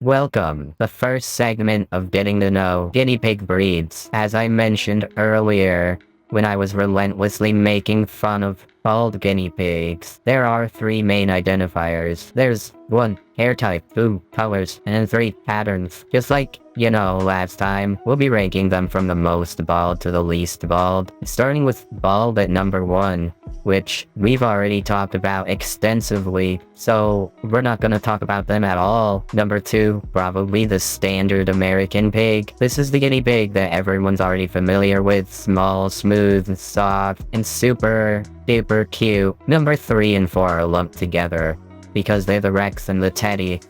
Welcome, the first segment of Getting to Know Guinea Pig Breeds. As I mentioned earlier, when I was relentlessly making fun of bald guinea pigs, there are three main identifiers. There's 1. Hair type, 2. Colors, and 3. Patterns. Just like, last time, we'll be ranking them from the most bald to the least bald, starting with bald at number 1, which we've already talked about extensively, so we're not gonna talk about them at all. Number 2, probably the standard American pig. This is the guinea pig that everyone's already familiar with, small, smooth, soft, and super duper cute. Number 3 and 4 are lumped together, because they're the Rex and the Teddy.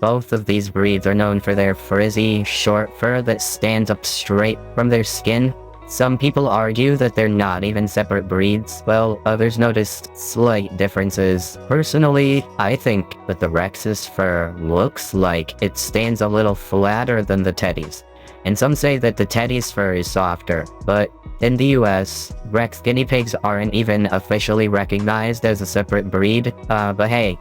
Both of these breeds are known for their frizzy, short fur that stands up straight from their skin. Some people argue that they're not even separate breeds, while others noticed slight differences. Personally, I think that the Rex's fur looks like it stands a little flatter than the Teddy's, and some say that the Teddy's fur is softer, but in the US, Rex guinea pigs aren't even officially recognized as a separate breed. But hey,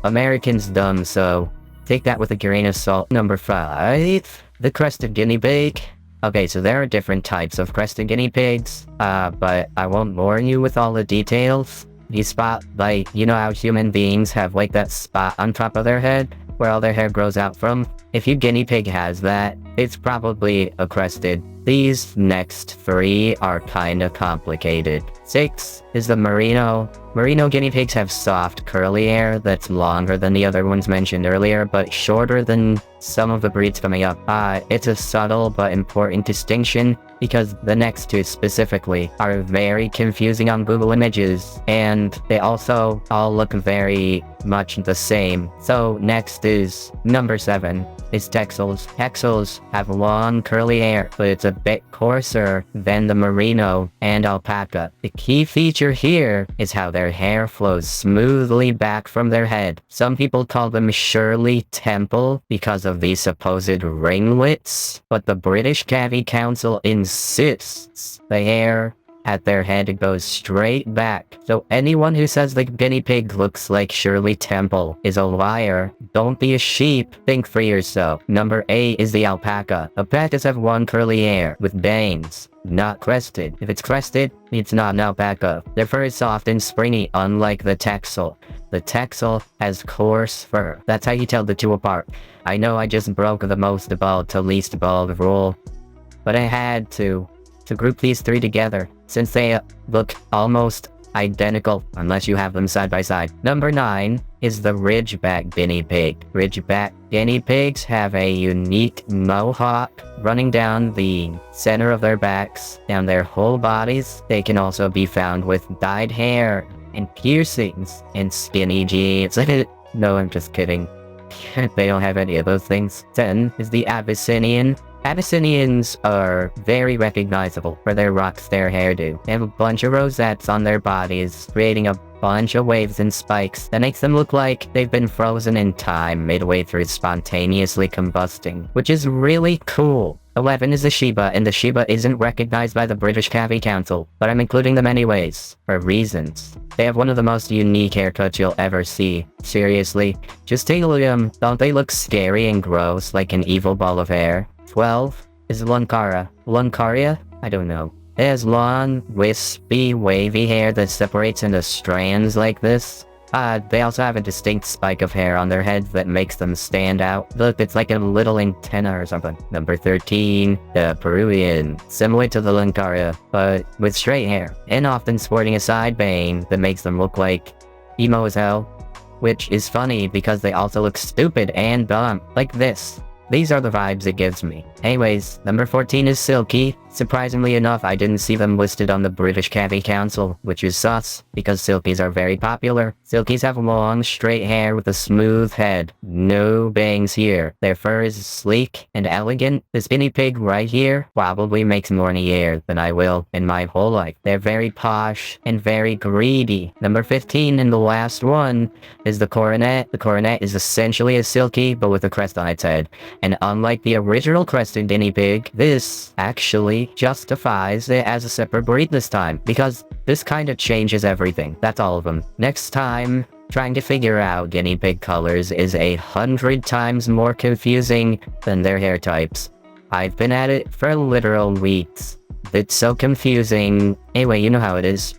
Americans dumb, so take that with a grain of salt. Number 5, the crested guinea pig. Okay, so there are different types of crested guinea pigs, but I won't bore you with all the details. These spot, how human beings have that spot on top of their head, where all their hair grows out from? If your guinea pig has that, it's probably a crested. These next 3 are kinda complicated. 6 is the Merino. Merino guinea pigs have soft, curly hair that's longer than the other ones mentioned earlier, but shorter than some of the breeds coming up. It's a subtle but important distinction, because the next 2 specifically are very confusing on Google Images, and they also all look very much the same. So next is number 7, is Texels. Texels have long curly hair, but it's a bit coarser than the Merino and Alpaca. The key feature here is how their hair flows smoothly back from their head. Some people call them Shirley Temple because of these supposed ringlets, but the British Cavy Council insists the hair at their head goes straight back. So anyone who says the guinea pig looks like Shirley Temple is a liar. Don't be a sheep. Think for yourself. Number 8 is the alpaca. Alpacas have long curly hair with bangs, not crested. If it's crested, it's not an alpaca. Their fur is soft and springy, unlike the Texel. The Texel has coarse fur. That's how you tell the 2 apart. I know I just broke the most bald to least bald rule, but I had to group these 3 together, since they look almost identical unless you have them side by side. Number 9 is the Ridgeback guinea pig. Ridgeback guinea pigs have a unique mohawk running down the center of their backs, down their whole bodies. They can also be found with dyed hair and piercings and skinny jeans. No, I'm just kidding. They don't have any of those things. 10 is the Abyssinian. Abyssinians are very recognizable for their rock's-their hairdo. They have a bunch of rosettes on their bodies, creating a bunch of waves and spikes that makes them look like they've been frozen in time midway through spontaneously combusting, which is really cool. 11 is the Shiba, and the Shiba isn't recognized by the British Cavy Council, but I'm including them anyways, for reasons. They have one of the most unique haircuts you'll ever see. Seriously, just take a look at them. Don't they look scary and gross like an evil ball of hair? 12 is Luncara. Luncaria? I don't know. It has long, wispy, wavy hair that separates into strands like this. They also have a distinct spike of hair on their heads that makes them stand out. Look, it's like a little antenna or something. Number 13, the Peruvian. Similar to the Luncaria, but with straight hair, and often sporting a side bang that makes them look like emo as hell. Which is funny because they also look stupid and dumb, like this. These are the vibes it gives me. Anyways, number 14 is Silky. Surprisingly enough, I didn't see them listed on the British Cavy Council, which is sus, because Silkies are very popular. Silkies have long, straight hair with a smooth head. No bangs here. Their fur is sleek and elegant. This guinea pig right here probably makes more in a year than I will in my whole life. They're very posh and very greedy. Number 15 and the last one is the Coronet. The Coronet is essentially a Silky, but with a crest on its head. And unlike the original crested guinea pig, this actually justifies it as a separate breed this time, because this kind of changes everything. That's all of them. Next time, Trying to figure out guinea pig colors is 100 times more confusing than their hair types. I've been at it for literal weeks. It's so confusing. Anyway, you know how it is.